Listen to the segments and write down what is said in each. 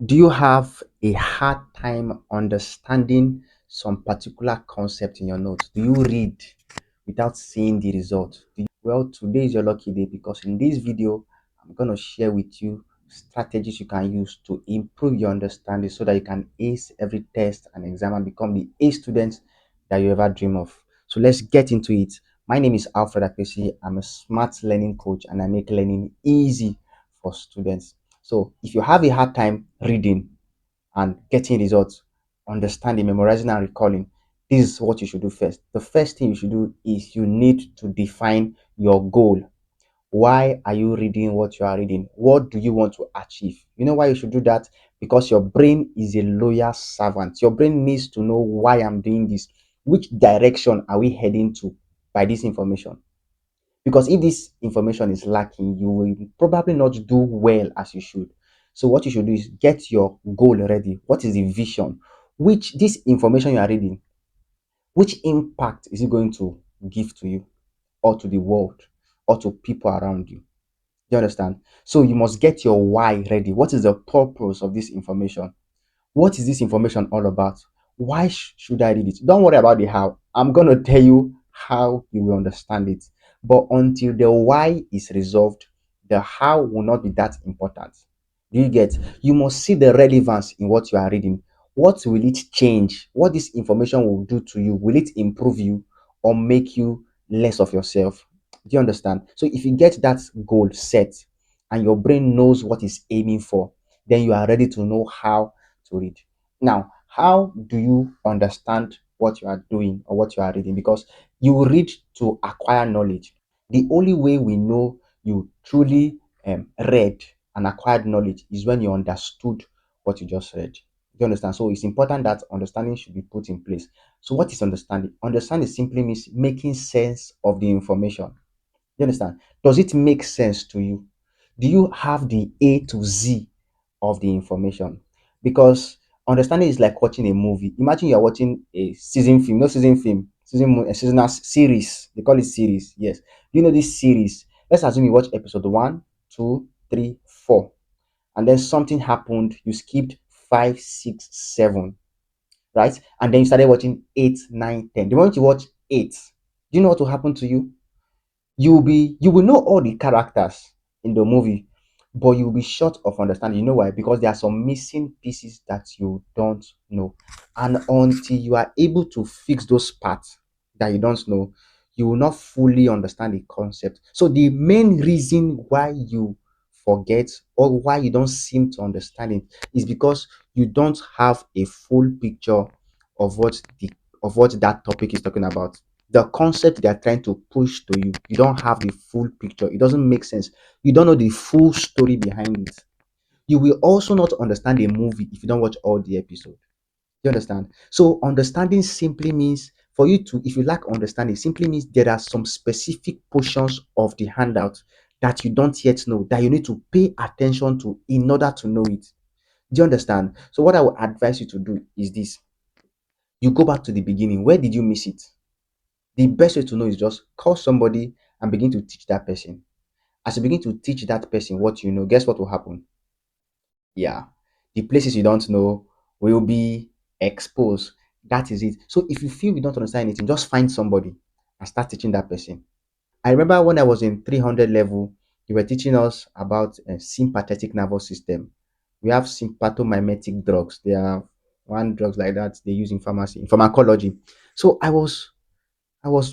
Do you have a hard time understanding some particular concept in your notes? Do you read without seeing the result? Well, today is your lucky day because in this video, I'm going to share with you strategies you can use to improve your understanding so that you can ace every test and exam and become the A student that you ever dream of. So let's get into it. My name is Alfred Akwesi. I'm a smart learning coach and I make learning easy for students. So if you have a hard time reading and getting results, understanding, memorizing, and recalling, this is what you should do first. The first thing you should do is you need to define your goal. Why are you reading what you are reading? What do you want to achieve? You know why you should do that? Because your brain is a loyal servant. Your brain needs to know why I'm doing this. Which direction are we heading to by this information? Because if this information is lacking, you will probably not do well as you should. So what you should do is get your goal ready. What is the vision? Which this information you are reading, which impact is it going to give to you or to the world or to people around you? You understand? So you must get your why ready. What is the purpose of this information? What is this information all about? Why should I read it? Don't worry about the how. I'm going to tell you how you will understand it. But until the why is resolved, the how will not be that important. Do you get? You must see the relevance in what you are reading. What will it change? What this information will do to you? Will it improve you or make you less of yourself? Do you understand? So if you get that goal set and your brain knows what it's aiming for, then you are ready to know how to read. Now, how do you understand what you are doing or what you are reading? Because you read to acquire knowledge. The only way we know you truly read and acquired knowledge is when you understood what you just read. You understand? So it's important that understanding should be put in place. So, what is understanding? Understanding simply means making sense of the information. You understand? Does it make sense to you? Do you have the A to Z of the information? Because understanding is like watching a movie. Imagine you're watching a season film, no season film, a seasonal series. They call it series. Yes. You know this series. Let's assume you watch episode one, two, three, four, and then something happened. You skipped five, six, seven, right? And then you started watching eight, nine, 10. The moment you watch eight, do you know what will happen to you? You will know all the characters in the movie, but you'll be short of understanding. You know why? Because there are some missing pieces that you don't know, and until you are able to fix those parts that you don't know, you will not fully understand the concept. So the main reason why you forget or why you don't seem to understand it is because you don't have a full picture of what that topic is talking about. The concept they are trying to push to you, you don't have the full picture. It doesn't make sense. You don't know the full story behind it. You will also not understand a movie if you don't watch all the episode. You understand? So understanding simply means for you to, if you lack understanding, simply means there are some specific portions of the handout that you don't yet know that you need to pay attention to in order to know it. Do you understand? So what I would advise you to do is this. You go back to the beginning. Where did you miss it? The best way to know is just call somebody and begin to teach that person. As you begin to teach that person what you know, guess what will happen? Yeah, the places you don't know will be exposed. That is it. So if you feel you don't understand anything, just find somebody and start teaching that person. I remember when I was in 300 level, you were teaching us about a sympathetic nervous system. We have sympathomimetic drugs. There are one drugs like that they use in pharmacy, in pharmacology. So I was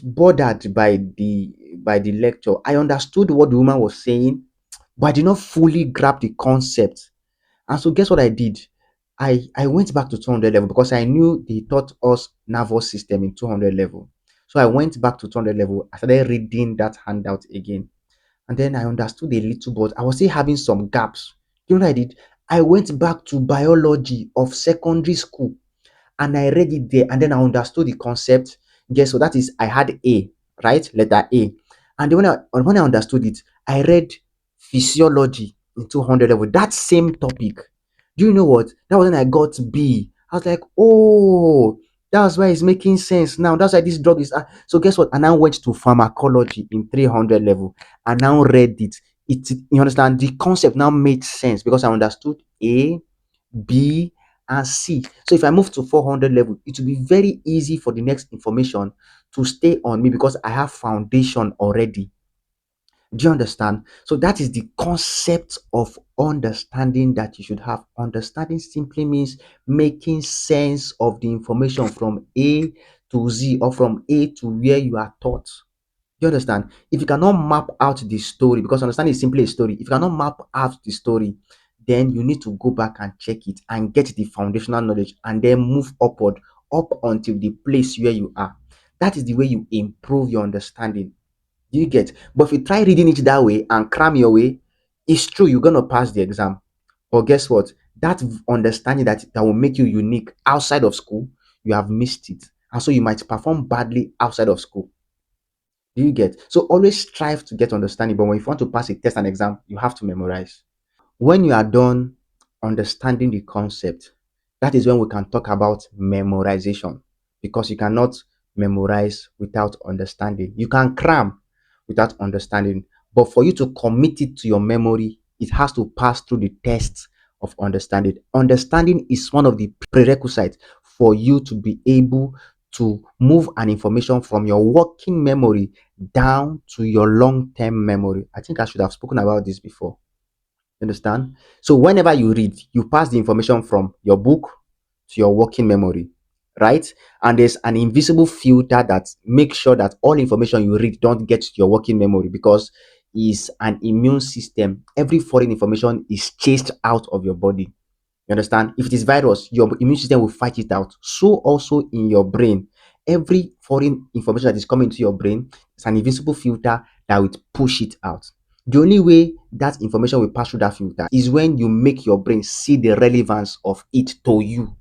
bothered by the lecture. I understood what the woman was saying, but I did not fully grab the concept. And so guess what I did? I went back to 200 level because I knew they taught us nervous system in 200 level. So I went back to 200 level. I started reading that handout again. And then I understood a little, but I was still having some gaps. You know what I did? I went back to biology of secondary school and I read it there and then I understood the concept. Guess what? That is, I had A, right? Letter A. And then when I understood it, I read physiology in 200 level, that same topic. Do you know what? That was when I got B. I was like, oh, that's why it's making sense now. That's why this drug is. So guess what? I now went to pharmacology in 300 level. I now read it. You understand? The concept now made sense because I understood A, B, and C. So if I move to 400 level, it will be very easy for the next information to stay on me because I have foundation already. Do you understand? So that is the concept of understanding that you should have. Understanding simply means making sense of the information from A to Z, or from A to where you are taught. You understand? If you cannot map out the story, because understanding is simply a story, if you cannot map out the story, then you need to go back and check it and get the foundational knowledge and then move upward, up until the place where you are. That is the way you improve your understanding. Do you get? But if you try reading it that way and cram your way, it's true you're gonna pass the exam. But guess what? That understanding that will make you unique outside of school, you have missed it. And so you might perform badly outside of school. Do you get? So always strive to get understanding. But when you want to pass a test and exam, you have to memorize. When you are done understanding the concept, that is when we can talk about memorization, because you cannot memorize without understanding. You can cram without understanding, but for you to commit it to your memory, it has to pass through the tests of understanding. Understanding is one of the prerequisites for you to be able to move an information from your working memory down to your long-term memory. I think I should have spoken about this before. Understand? So whenever you read, you pass the information from your book to your working memory, right? And there's an invisible filter that makes sure that all information you read don't get to your working memory, because is an immune system. Every foreign information is chased out of your body. You understand? If it is virus, your immune system will fight it out. So also in your brain, every foreign information that is coming to your brain is an invisible filter that will push it out. The only way that information will pass through that filter is when you make your brain see the relevance of it to you.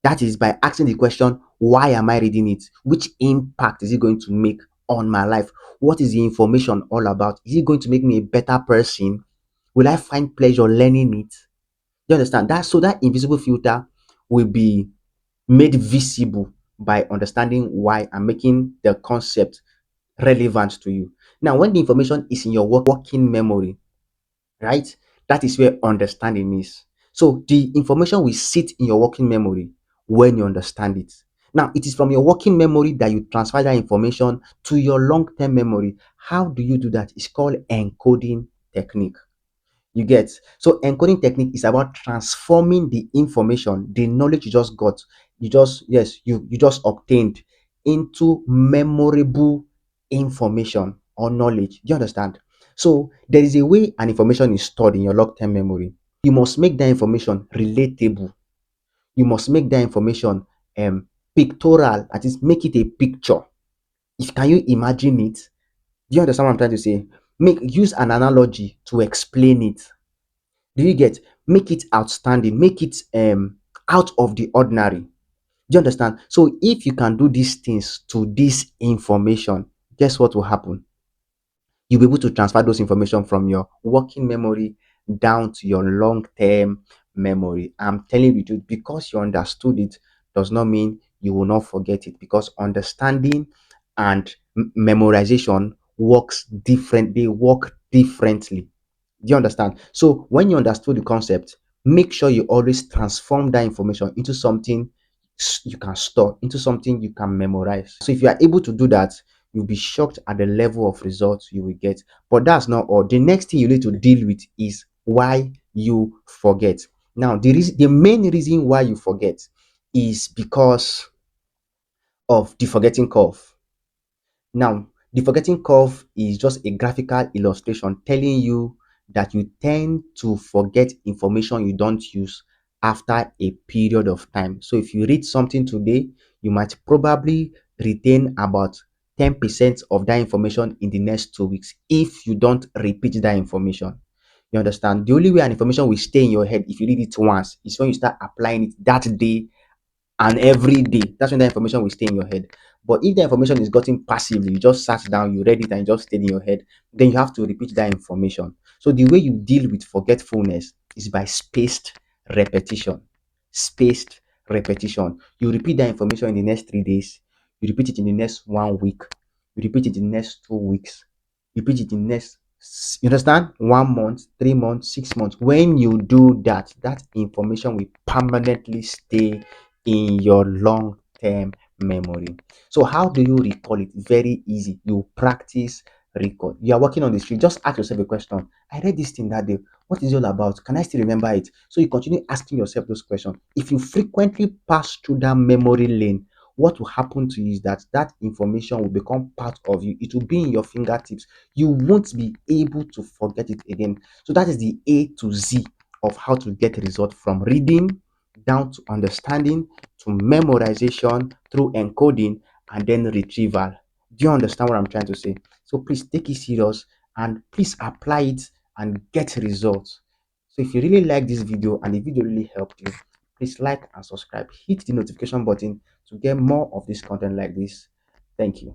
That is by asking the question, why am I reading it? Which impact is it going to make on my life? What is the information all about? Is it going to make me a better person? Will I find pleasure learning it? You understand that? So that invisible filter will be made visible by understanding why and making the concept relevant to you. Now, when the information is in your working memory, right, that is where understanding is. So the information will sit in your working memory when you understand it. Now, it is from your working memory that you transfer that information to your long-term memory. How do you do that? It's called encoding technique. You get? So encoding technique is about transforming the information, the knowledge you just got, you just obtained, into memorable information or knowledge. Do you understand? So there is a way an information is stored in your long-term memory. You must make that information relatable. You must make that information pictorial, that is, make it a picture. If can you imagine it? Do you understand what I'm trying to say? Use an analogy to explain it. Do you get? Make it outstanding, make it out of the ordinary. Do you understand? So if you can do these things to this information, guess what will happen? You'll be able to transfer those information from your working memory down to your long-term memory. I'm telling you, dude, because you understood it does not mean you will not forget it, because understanding and memorization works different, they work differently. Do you understand? So when you understood the concept, make sure you always transform that information into something you can store, into something you can memorize. So if you are able to do that, you'll be shocked at the level of results you will get. But that's not all. The next thing you need to deal with is why you forget. Now, the main reason why you forget is because of the forgetting curve. Now, the forgetting curve is just a graphical illustration telling you that you tend to forget information you don't use after a period of time. So if you read something today, you might probably retain about 10% of that information in the next 2 weeks if you don't repeat that information. You understand? The only way an information will stay in your head if you read it once is when you start applying it that day and every day. That's when the information will stay in your head. But if the information is gotten passively, you just sat down, you read it, and it just stayed in your head, then you have to repeat that information. So the way you deal with forgetfulness is by spaced repetition. Spaced repetition. You repeat that information in the next 3 days, you repeat it in the next 1 week, you repeat it in the next 2 weeks, you repeat it in the next You understand? 1 month, 3 months, 6 months. When you do that, that information will permanently stay in your long term memory. So, how do you recall it? Very easy. You practice record. You are walking on the street, just ask yourself a question. I read this thing that day. What is it all about? Can I still remember it? So, you continue asking yourself those questions. If you frequently pass through that memory lane, what will happen to you is that that information will become part of you. It will be in your fingertips. You won't be able to forget it again. So that is the A to Z of how to get result from reading down to understanding to memorization through encoding and then retrieval. Do you understand what I'm trying to say? So please take it serious and please apply it and get results. So if you really like this video and the video really helped you, please like and subscribe. Hit the notification button to get more of this content like this. Thank you.